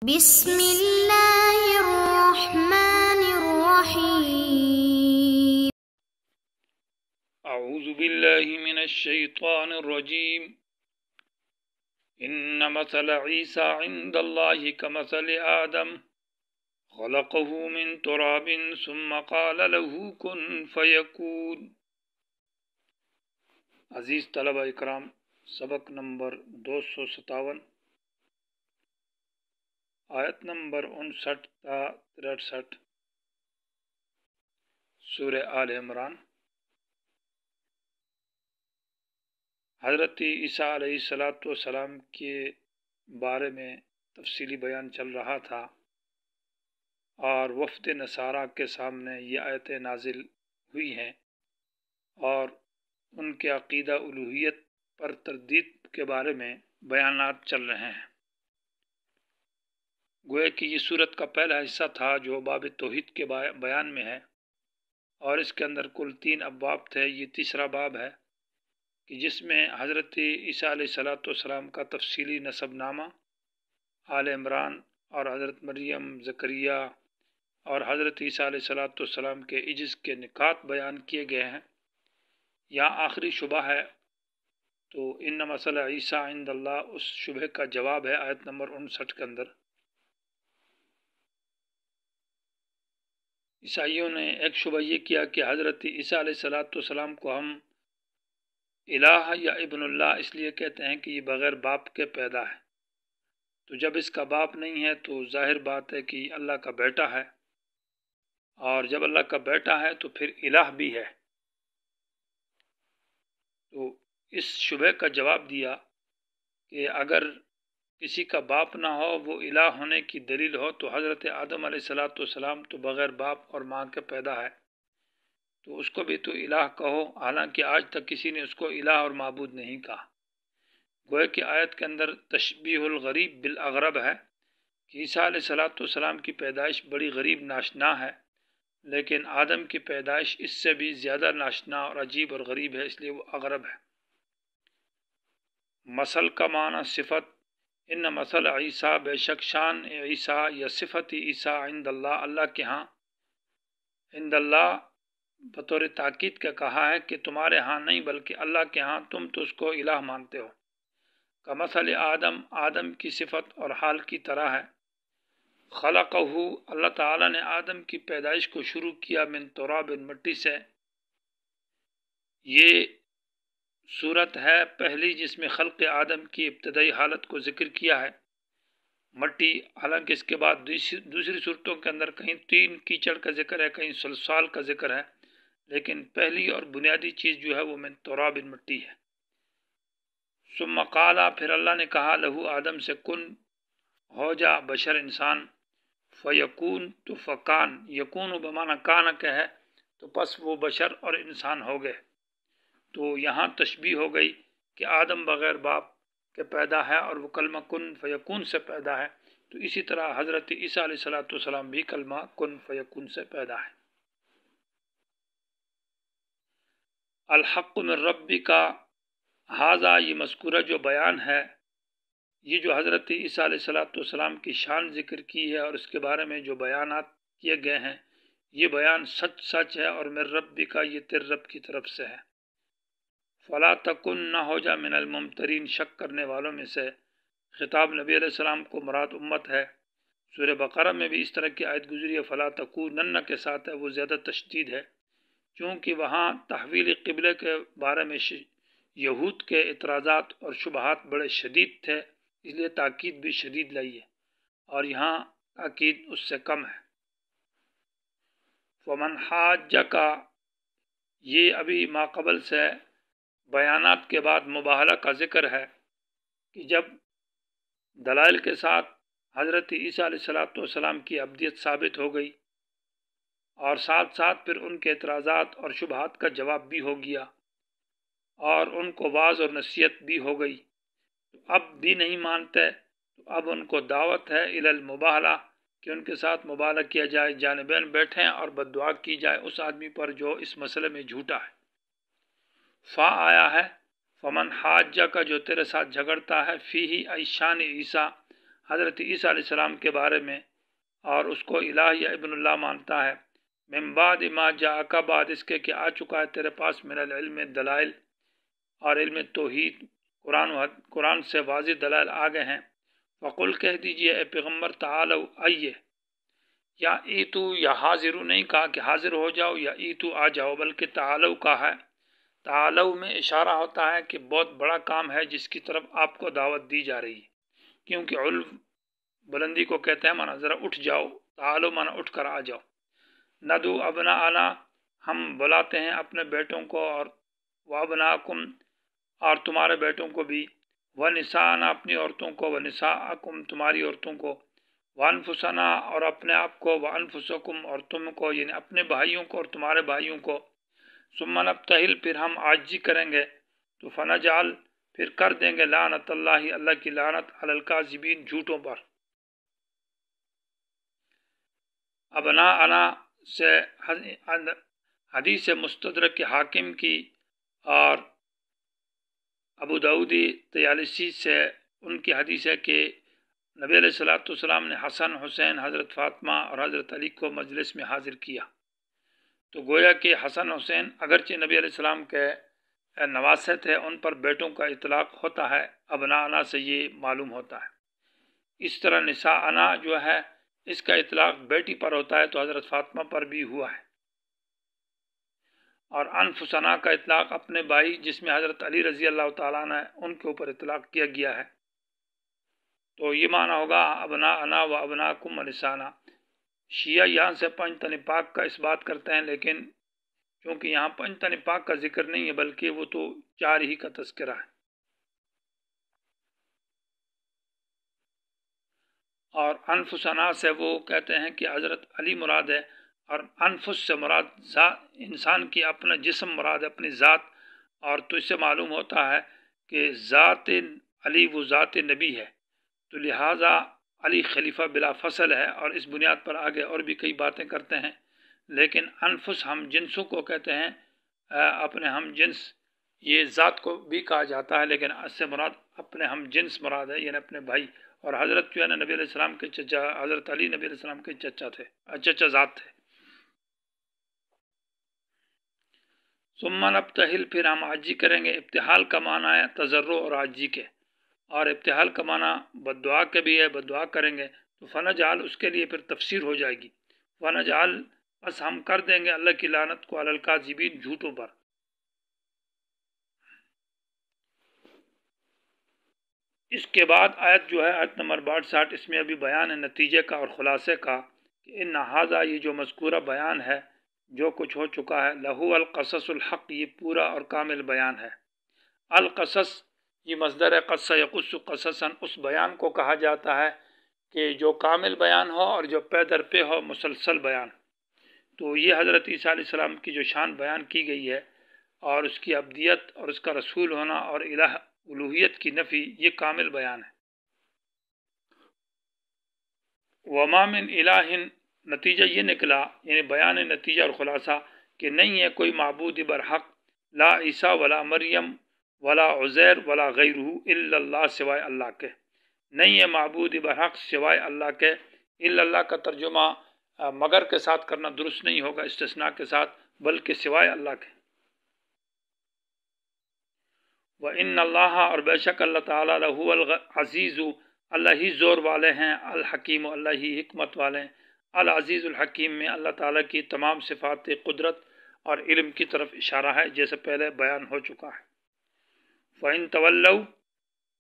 بسم اللہ الرحمن الرحیم اعوذ باللہ من الشیطان الرجیم ان مثل عیسیٰ عند اللہ کمثل آدم خلقه من تراب ثم قال له کن فیکون۔ عزیز طلبہ اکرام، سبق نمبر 257، آیت نمبر 59 تا 63، سورہ آل عمران۔ حضرت عیسیٰ علیہ السلام کے بارے میں تفصیلی بیان چل رہا تھا، اور وفد نصارہ کے سامنے یہ آیتیں نازل ہوئی ہیں اور ان کے عقیدہ الوہیت پر تردید کے بارے میں بیانات چل رہے ہیں۔ گویا کہ یہ سورت کا پہلا حصہ تھا جو باب توحید کے بیان میں ہے، اور اس کے اندر کل 3 ابواب تھے۔ یہ تیسرا باب ہے کہ جس میں حضرت عیسیٰ علیہ السلام کا تفصیلی نسب نامہ، آل عمران اور حضرت مریم، زکریا اور حضرت عیسیٰ علیہ السلام کے عجز کے نکات بیان کیے گئے ہیں۔ یہاں آخری شبہ ہے، تو ان مثل عیسیٰ عند اللہ، اس شبہ کا جواب ہے آیت نمبر 59 کے اندر۔ عیسائیوں نے ایک شبہ یہ کیا کہ حضرت عیسیٰ علیہ السلام کو ہم الہ یا ابن اللہ اس لیے کہتے ہیں کہ یہ بغیر باپ کے پیدا ہے، تو جب اس کا باپ نہیں ہے تو ظاہر بات ہے کہ اللہ کا بیٹا ہے، اور جب اللہ کا بیٹا ہے تو پھر الہ بھی ہے۔ تو اس شبہ کا جواب دیا کہ اگر کسی کا باپ نہ ہو، وہ الہ ہونے کی دلیل ہو، تو حضرت آدم علیہ السلام تو بغیر باپ اور ماں کے پیدا ہے، تو اس کو بھی تو الہ کہو، حالانکہ آج تک کسی نے اس کو الہ اور معبود نہیں کہا۔ گویا کہ آیت کے اندر تشبیہ الغریب بالاغرب ہے کہ عیسیٰ علیہ السلام کی پیدائش بڑی غریب ناشنا ہے، لیکن آدم کی پیدائش اس سے بھی زیادہ ناشنا اور عجیب اور غریب ہے، اس لیے وہ اغرب ہے۔ مثل کا معنی صفت، ان مثل عیسیٰ، بے شک شان عیسیٰ یا صفت عیسیٰ عند اللہ، اللہ کے ہاں، عند اللہ بطور تاکید کا کہا ہے کہ تمہارے ہاں نہیں بلکہ اللہ کے ہاں، تم تو اس کو الہ مانتے ہو۔ کمثل آدم، آدم کی صفت اور حال کی طرح ہے۔ خلقہ، اللہ تعالیٰ نے آدم کی پیدائش کو شروع کیا، من تراب، مٹی سے۔ یہ صورت ہے پہلی جس میں خلق آدم کی ابتدائی حالت کو ذکر کیا ہے، مٹی۔ حالانکہ اس کے بعد دوسری صورتوں کے اندر کہیں 3 کیچڑ کا ذکر ہے، کہیں سلسال کا ذکر ہے، لیکن پہلی اور بنیادی چیز جو ہے وہ من تراب، مٹی ہے۔ ثم قال، پھر اللہ نے کہا، لہو آدم سے، کن، ہو جا، بشر انسان، فیکون، تو فکان، یکون بمعنی کان کا ہے، تو پس وہ بشر اور انسان ہو گئے۔ تو یہاں تشبیہ ہو گئی کہ آدم بغیر باپ کے پیدا ہے اور وہ کلمہ کن فیکون سے پیدا ہے، تو اسی طرح حضرت عیسیٰ علیہ السلام بھی کلمہ کن فیکون سے پیدا ہے۔ الحق من ربک، ھذا، یہ مذکورہ جو بیان ہے، یہ جو حضرت عیسیٰ علیہ السلام کی شان ذکر کی ہے اور اس کے بارے میں جو بیانات کیے گئے ہیں، یہ بیان سچ ہے، اور من ربک، یہ تیرے رب کی طرف سے ہے۔ فلا تکن، نہ ہو جا، من الممترین، شک کرنے والوں میں سے۔ خطاب نبی علیہ السلام کو، مراد امت ہے۔ سورہ بقرہ میں بھی اس طرح کی آیت گزری ہے، فلا تکونن کے ساتھ ہے، وہ زیادہ تشدید ہے، چونکہ وہاں تحویل قبلے کے بارے میں یہود کے اعتراضات اور شبہات بڑے شدید تھے، اس لیے تاکید بھی شدید لائی ہے، اور یہاں تاکید اس سے کم ہے۔ فمن حاجک، یہ ابھی ماقبل سے بیانات کے بعد مباہلہ کا ذکر ہے کہ جب دلائل کے ساتھ حضرت عیسیٰ علیہ السلام کی عبدیت ثابت ہو گئی، اور ساتھ ساتھ پھر ان کے اعتراضات اور شبہات کا جواب بھی ہو گیا، اور ان کو واعظ اور نصیحت بھی ہو گئی، تو اب بھی نہیں مانتے، تو اب ان کو دعوت ہے الی المباہلہ، کہ ان کے ساتھ مباہلہ کیا جائے، جانبین بیٹھیں اور بددعا کی جائے اس آدمی پر جو اس مسئلے میں جھوٹا ہے۔ فا آیا ہے، فمن حاجہ کا، جو تیرے ساتھ جھگڑتا ہے، فیہ، ای شان عیسیٰ، حضرت عیسیٰ علیہ السلام کے بارے میں اور اس کو الہ یا ابن اللہ مانتا ہے، من بعد ما جاءک، بعد اس کے کہ آ چکا ہے تیرے پاس من العلم دلائل اور علم توحید، قرآن سے واضح دلائل آ گئے ہیں، فقل کہہ دیجئے اے پیغمبر تعالو آئیے، یا ایتو یا حاضرو نہیں کہا کہ حاضر ہو جاؤ یا ایتو آ جاؤ، بلکہ تعالو کہا ہے۔ تعالو میں اشارہ ہوتا ہے کہ بہت بڑا کام ہے جس کی طرف آپ کو دعوت دی جا رہی ہے، کیونکہ علو بلندی کو کہتے ہیں، مانا ذرا اٹھ جاؤ، تعالو مانا اٹھ کر آ جاؤ۔ ندو ابناءنا، ہم بلاتے ہیں اپنے بیٹوں کو، اور وابناکم، اور تمہارے بیٹوں کو بھی، ونساءنا، اپنی عورتوں کو، ونساءکم، تمہاری عورتوں کو، وانفسنا، اور اپنے آپ کو، وانفسکم، اور تم کو، یعنی اپنے بھائیوں کو اور تمہارے بھائیوں کو، ثم نبتہل، پھر ہم عاجزی کریں گے، تو فنجعل، پھر کر دیں گے، لعنت اللہ، اللہ کی لعنت، علی الکاذبین، جھوٹوں پر۔ ابناءنا سے حدیث مستدرک حاکم کی اور ابو داؤدی طیالسی سے ان کی حدیث ہے کہ نبی علیہ السلام نے حسن، حسین، حضرت فاطمہ اور حضرت علی کو مجلس میں حاضر کیا، تو گویا کہ حسن حسین اگرچہ نبی علیہ السلام کے نواسے تھے، ان پر بیٹوں کا اطلاق ہوتا ہے، ابناءنا سے یہ معلوم ہوتا ہے۔ اس طرح نساءنا جو ہے اس کا اطلاق بیٹی پر ہوتا ہے، تو حضرت فاطمہ پر بھی ہوا ہے، اور انفسنا کا اطلاق اپنے بھائی جس میں حضرت علی رضی اللہ تعالیٰ عنہ ان کے اوپر اطلاق کیا گیا ہے، تو یہ معنی ہوگا ابناءنا و ابناکم و نسانا۔ شیعہ یہاں سے پنج تن پاک کا اس بات کرتے ہیں، لیکن چونکہ یہاں پنج تن پاک کا ذکر نہیں ہے بلکہ وہ تو چار ہی کا تذکرہ ہے، اور انفسنا سے وہ کہتے ہیں کہ حضرت علی مراد ہے، اور انفس سے مراد انسان کی اپنا جسم مراد ہے، اپنی ذات، اور تو اس سے معلوم ہوتا ہے کہ ذات علی وہ ذات نبی ہے، تو لہٰذا علی خلیفہ بلا فصل ہے، اور اس بنیاد پر آگے اور بھی کئی باتیں کرتے ہیں، لیکن انفس ہم جنسوں کو کہتے ہیں، اپنے ہم جنس، یہ ذات کو بھی کہا جاتا ہے، لیکن اس سے مراد اپنے ہم جنس مراد ہے، یعنی اپنے بھائی، اور حضرت جو ہے نا نبی علیہ السلام کے چچا، حضرت علی نبی علیہ السلام کے چچا ذات تھے۔ ثم نبتہل، پھر ہم عاجزی کریں گے۔ ابتحال کا معنی ہے تضرع اور عاجزی کے، اور ابتحال کا معنی بددعا کے بھی ہے، بددعا کریں گے، تو فنجعل اس کے لیے پھر تفسیر ہو جائے گی، فنجعل، بس ہم کر دیں گے اللہ کی لعنت کو، علی الکاذبین، جھوٹوں پر۔ اس کے بعد آیت جو ہے آیت نمبر 62، اس میں ابھی بیان ہے نتیجے کا اور خلاصے کا، کہ ان ھذا، یہ جو مذکورہ بیان ہے، جو کچھ ہو چکا ہے، لہو القصص الحق، یہ پورا اور کامل بیان ہے۔ القصص یہ مصدر ہے، قص یقص قصصا، اس بیان کو کہا جاتا ہے کہ جو کامل بیان ہو اور جو پے در پہ ہو، مسلسل بیان۔ تو یہ حضرت عیسیٰ علیہ السلام کی جو شان بیان کی گئی ہے، اور اس کی عبدیت اور اس کا رسول ہونا اور الوہیت کی نفی، یہ کامل بیان ہے۔ وما من الہ، نتیجہ یہ نکلا، یعنی بیان نتیجہ اور خلاصہ، کہ نہیں ہے کوئی معبود برحق، لا عیسیٰ ولا مریم ولا عزیر ولا غیرہ، الا اللہ، سوائے اللہ کے، نہیں ہے معبود برحق سوائے اللہ کے۔ الا اللہ کا ترجمہ مگر کے ساتھ کرنا درست نہیں ہوگا، استثناء کے ساتھ، بلکہ سوائے اللہ کے۔ وَإِنَّ اللَّهَ، اور بے شک اللہ تعالیٰ، لَهُوَ الْعَزِيزُ، اللہ ہی زور والے ہیں، الحکیم، اللہ ہی حکمت والے ہیں۔ العزیز الحکیم میں اللہ تعالیٰ کی تمام صفات قدرت اور علم کی طرف اشارہ ہے، جیسے پہلے بیان ہو چکا ہے۔ فَإِن تَوَلَّوْا،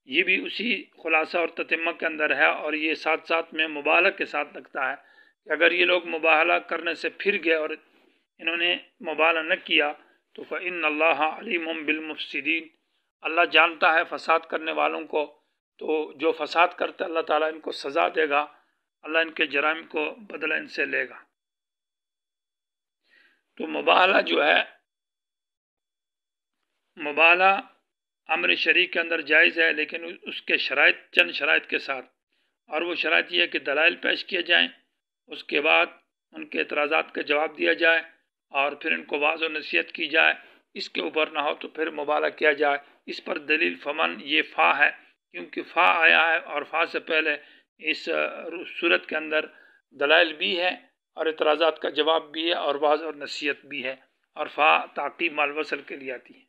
یہ بھی اسی خلاصہ اور تتمہ کے اندر ہے، اور یہ ساتھ ساتھ میں مبالغہ کے ساتھ لگتا ہے کہ اگر یہ لوگ مبالغہ کرنے سے پھر گئے اور انہوں نے مبالغہ نہ کیا، تو فَإِنَّ اللَّهَ عَلِيمٌ بِالْمُفْسِدِينَ، اللہ جانتا ہے فساد کرنے والوں کو، تو جو فساد کرتے اللہ تعالیٰ ان کو سزا دے گا، اللہ ان کے جرائم کو بدلہ ان سے لے گا۔ تو مبالغہ جو ہے، مبالغہ امر شریع کے اندر جائز ہے، لیکن اس کے شرائط، چند شرائط کے ساتھ، اور وہ شرائط یہ ہے کہ دلائل پیش کیے جائیں، اس کے بعد ان کے اعتراضات کا جواب دیا جائے، اور پھر ان کو واعظ و نصیحت کی جائے، اس کے اوپر نہ ہو تو پھر مبالغہ کیا جائے۔ اس پر دلیل فمن، یہ فا ہے، کیونکہ فا آیا ہے اور فا سے پہلے اس صورت کے اندر دلائل بھی ہے اور اعتراضات کا جواب بھی ہے اور واعظ اور نصیحت بھی ہے، اور فا تعقیب مال وصل کے لیے آتی ہے۔